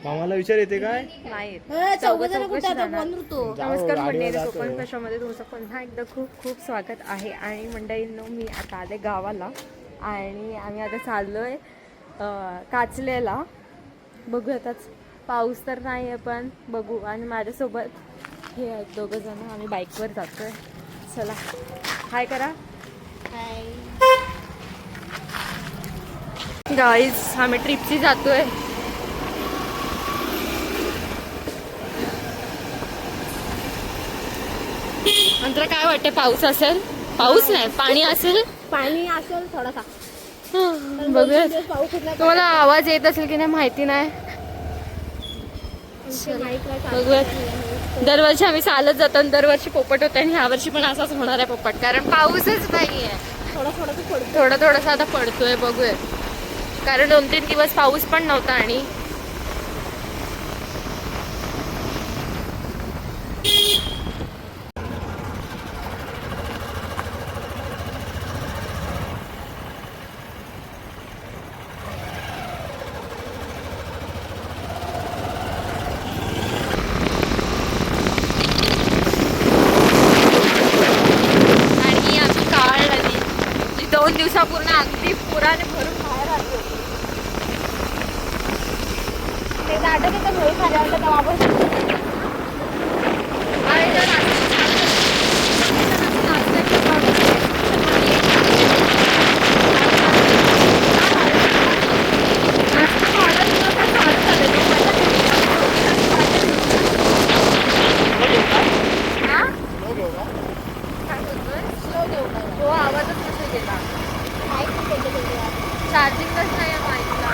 मामाला विचार येते काय नाही चौघजण कुठे आता फोन ऋतू. नमस्कार मंडळी, कोकण कशामध्ये तुमचं पुन्हा एकदा खूप खूप स्वागत आहे. आणि मंडळींनो, मी आता आले गावाला आणि आम्ही आता चाललोय काचलेला. बघू आताच, पाऊस तर नाही आहे पण बघू. आणि माझ्यासोबत हे आहेत दोघं जण, आम्ही बाईकवर जातोय. चला हाय करा. गाईज, आम्ही ट्रिपची जातोय. नंतर काय वाटते, पाऊस असेल? पाऊस नाही, पाणी असेल. पाणी असेल थोडासा. बघूया. तुम्हाला आवाज येत असेल की नाही माहिती नाही. बघूयात. दरवर्षी आम्ही चालत जातो आणि दरवर्षी पोपट होतं आणि ह्या वर्षी पण असाच होणार आहे पोपट, कारण पाऊसच नाहीये. थोडा थोडासा आता पडतोय. बघूया, कारण 2-3 दिवस पाऊस पण नव्हता. आणि दिवसापूर्ण अगदी पुराने भरून बाहेर आली होती. ते झाडं तिथं झोळी खाली आलं तेव्हा आपण चार्जिंग कसं नाही आहे माहितीला.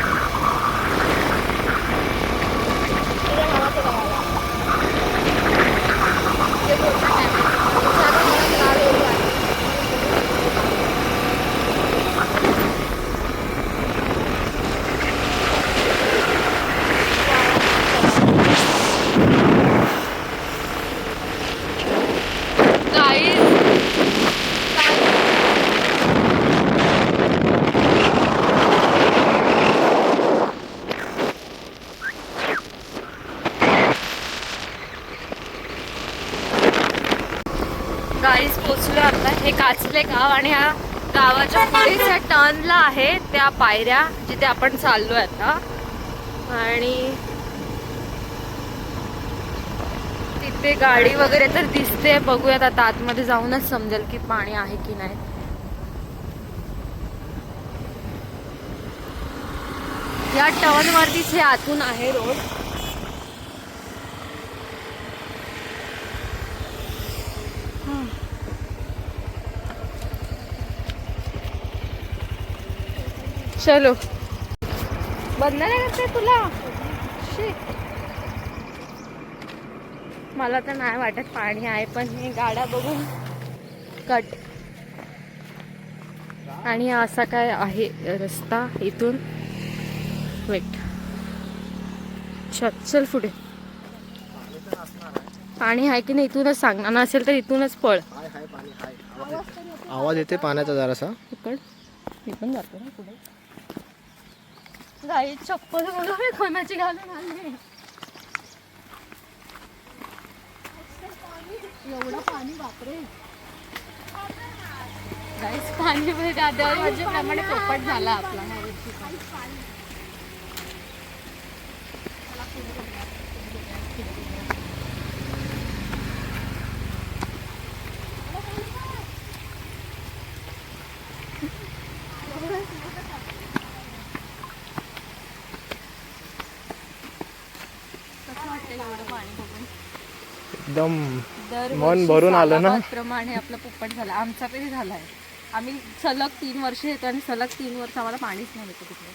गाईज, पोचलो आता. हे काचले गाव आणि ह्या गावाच्या पुढेच या टर्नला आहे त्या पायऱ्या जिथे आपण चाललोय आता. आणि तिथे गाडी वगैरे तर दिसते. बघूयात आता, आतमध्ये जाऊनच समजेल की पाणी आहे की नाही. या टर्न वरतीच हे आतून आहे रोड. चलो. बंद नाही करते तुला? मला तर नाही वाटत पाणी आहे, पण हे गाड्या बघून कट. आणि असा काय आहे रस्ता इथून. वेट, चल पुढे. पाणी आहे की नाही इथूनच सांगणार, नसेल तर इथूनच पळ. आवाज येते पाण्याचा जरासा. इकड मी पण जातो ना पुढे. गाई चप्पल वगैरे कोणाची घालून आली. एवढं पाणी, बापरे. गाईस, पाणी दरवर्षीप्रमाणे पोपट झाला आपला. एकदम मन भरून आलं ना. प्रमाणे आपला पोपट झाला. आमचा कधी झालाय. आम्ही सलग 3 वर्ष येतो आणि सलग 3 वर्ष आम्हाला पाणीच नाही भेटत तिकडे.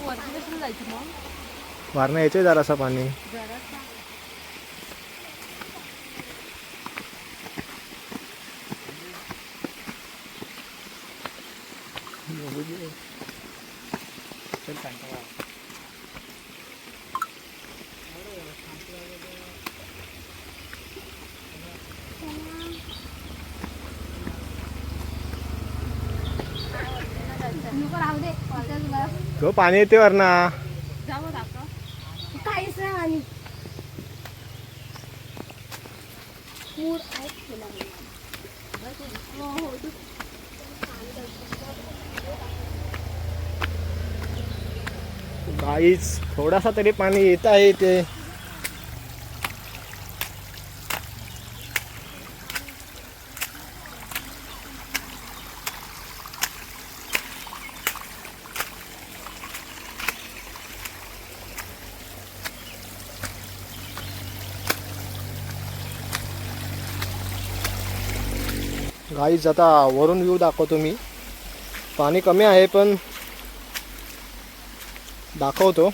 वरती कशी जायचं मग? वारणं येते जरासा पाणी. नको राहू दे इथंच बस. तो पाणी येते वरना. जाऊ दाखव. काहीच नाही आणि मूड आहे केला मी. हो हो तू काहीच थोडासा तरी पाणी येत आहे ते. गाईज आता वरून व्ह्यू दाखवतो मी. पाणी कमी आहे पण दाखवतो.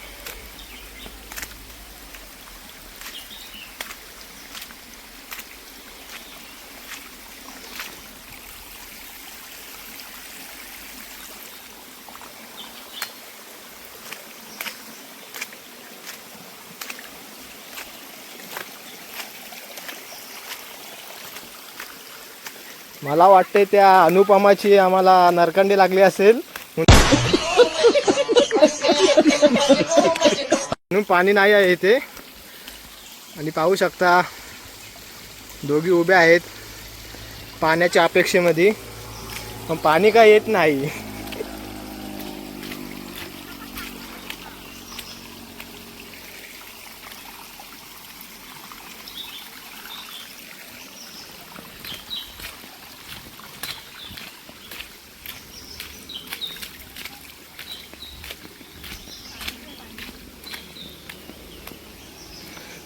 मला वाटते त्या अनुपमाची आम्हाला नरकंडी लागली असेल म्हणून पाणी नाही आहे इथे. आणि पाहू शकता दोघी उभ्या आहेत पाण्याच्या अपेक्षेमध्ये, पण पाणी काय येत नाही.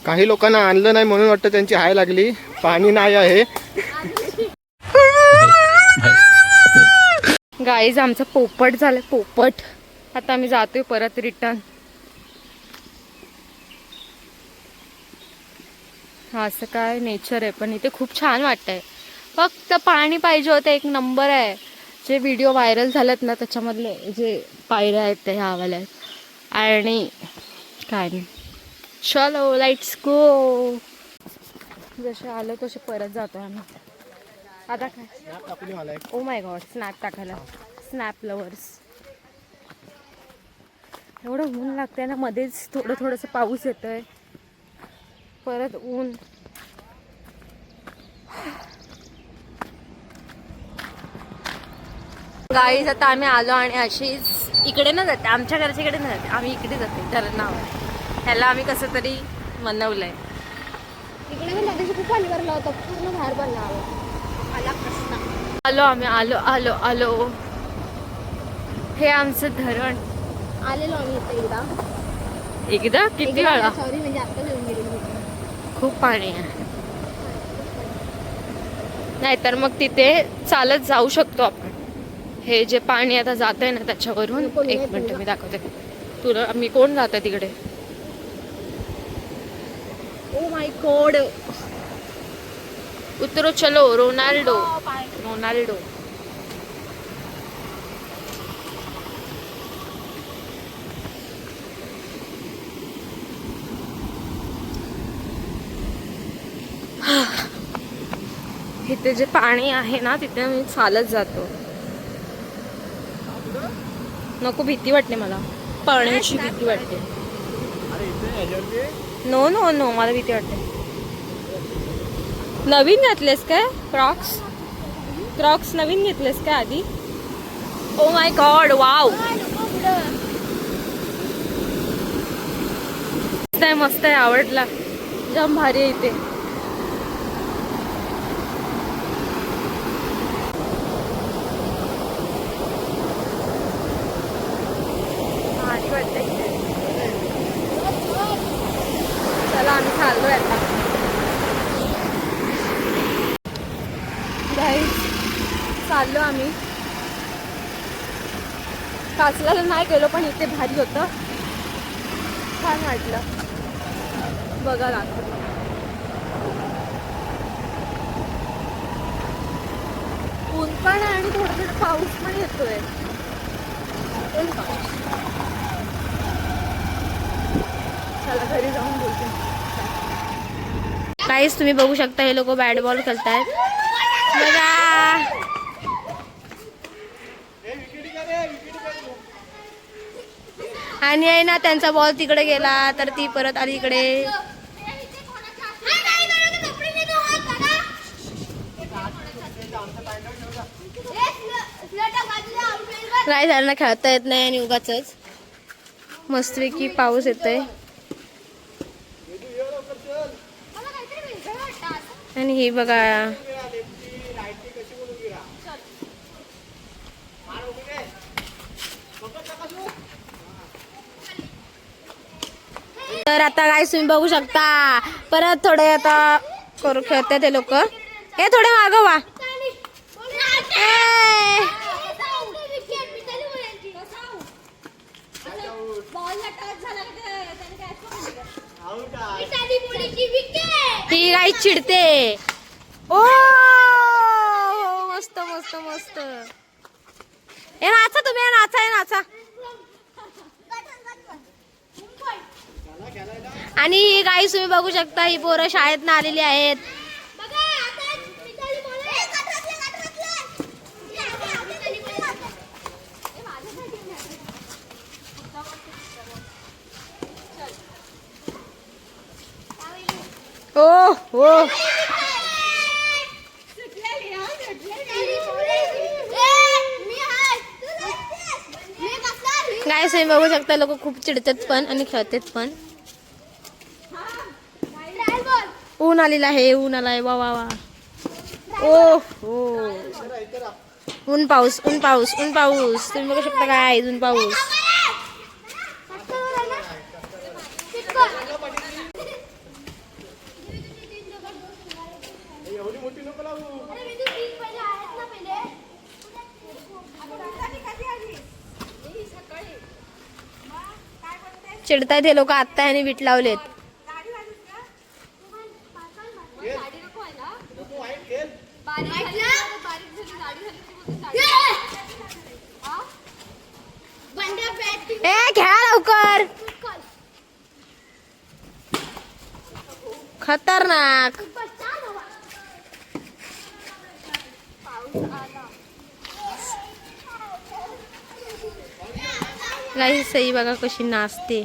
काही लोकांना आणलं नाही म्हणून वाटतं त्यांची हाय लागली. पाणी नाही आहे. गाईज आमचं पोपट झालं पोपट. आता आम्ही जातोय परत रिटर्न. हा असं काय नेचर आहे पण इथे खूप छान वाटतंय. फक्त पाणी पाहिजे होतं. एक नंबर आहे. जे व्हिडिओ व्हायरल झालेत ना त्याच्यामधले जे पायऱ्या आहेत ते ह्यावाल्या आहेत. आणि काय नाही चलो लेट्स गो. जसे आलो तसे परत जातो आम्ही. आता काय ओ माय गॉड स्नॅप टाकायला. Snap lovers. एवढं ऊन लागतंय ना मध्येच थोडं थोडंसं पाऊस येतोय परत ऊन. गाईज आता आम्ही आलो आणि अशीच इकडे न जाते आमच्या घरच्या इकडे न जाते आम्ही इकडे जाते धरणावर. ह्याला आम्ही कसं तरी मनवलंय. इकडे पण मध्येशी खूप पाणी भरलं होतं पूर्ण बाहेर भरला आला प्रश्न. आलो आम्ही आलो आलो आलो. हे आमचं धरण. आलेलो आम्ही इथे एकदा किती वेळा. सॉरी म्हणजे आता येऊन गेलेलो. खूप पाणी आहे. नाहीतर मग तिथे चालत जाऊ शकतो आपण. हे जे पाणी आता जात आहे ना त्याच्यावरून. एक मिनिट मी दाखवते तुला. मी कोण जात आहे तिकडे. Oh my God. उतरो चलो रोनाल्डो. रोनाल्डो. इथे जे पाणी आहे ना तिथे मी चालत जातो. नको भीती वाटते मला. पाण्याची भीती वाटते. नो नो नो मला भीती वाटते. नवीन घेतलेस काय क्रॉक्स. क्रॉक्स नवीन घेतलेस काय आधी. Oh my God wow. मस्त आहे आवडला. जाम भारी आहे इथे. भारी वाटतंय इथे. चला आम्ही चाललोय आता. चाललो आम्ही. काचल्याला नाही गेलो पण इथे भारी होतं. छान वाटलं. बघा लागतं. ऊन पण आहे आणि थोडं थोडं पाऊस पण येतोय. चला घरी जाऊन बोलते. काहीच तुम्ही बघू शकता हे लोक बॅट बॉल खेळतायत. बघा आणि आहे ना त्यांचा बॉल तिकडे गेला तर ती परत आली इकडे. काय झालं, खेळता येत नाही आणि उगाचच मस्तपैकी पाऊस येतोय. आणि हे बघा तर आता काय तुम्ही बघू शकता परत थोडे आता करू खेळतात ते लोक. हे थोडे मागं वा. ही गाई चिडते. ओ मस्त मस्त मस्त. हे नाचा तुम्ही, नाचा हे नाचा. आणि ही गाई तुम्ही बघू शकता, ही पोरं शाळेत आलेली आहेत. ओ हो गाय तुम्ही बघू शकता, लोक खूप चिडतात पण आणि खेळतात पण. ऊन आलेला आहे, ऊन आलाय. वा वा वा. ओ हो ऊन पाऊस, ऊन पाऊस, ऊन पाऊस. तुम्ही बघू शकता काय ऊन पाऊस. चिडतायत हे लोक. आत्ता ह्याने वीट लावलेत. ए खेळा लवकर. खतरनाक. गाई सई बघा कशी नाचते.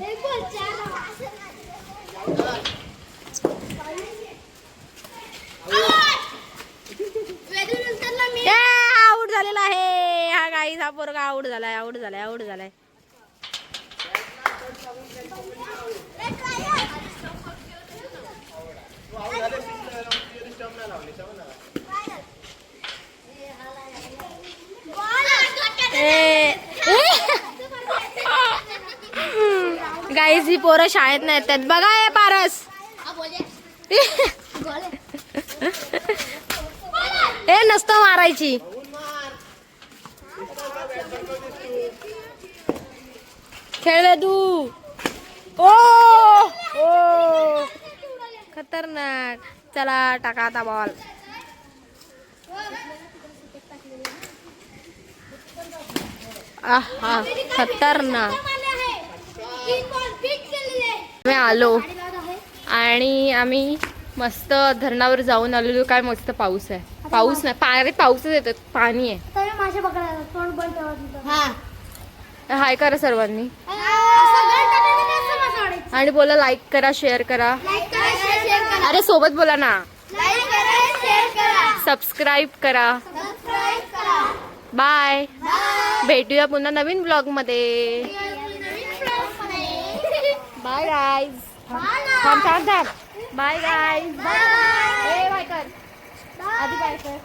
आऊट झालेला आहे हा गाईचा पोरगा. आऊट झालाय, आऊट झालाय, आऊट झालाय. गाईज ही पोरं शाळेत नाही येतात बघा. हे पारस हे नसतं मारायची. खेळ तू. ओ ओ खतरनाक. चला टाका आता बॉल. आहा खतरनाक. आम्ही आलो आणि आम्ही मस्त धरणावर जाऊन आलेलो. काय मस्त पाऊस आहे. पाऊस नाही पाणी, पाऊसच येतो, पाणी आहे. हाय करा सर्वांनी आणि बोला लाईक करा, शेअर करा. अरे सोबत बोला ना. सबस्क्राईब करा. बाय. भेटूया पुन्हा नवीन ब्लॉग मध्ये. Bye guys. थांब थांब थांब. Bye guys. बाय कर. आधी बाय कर.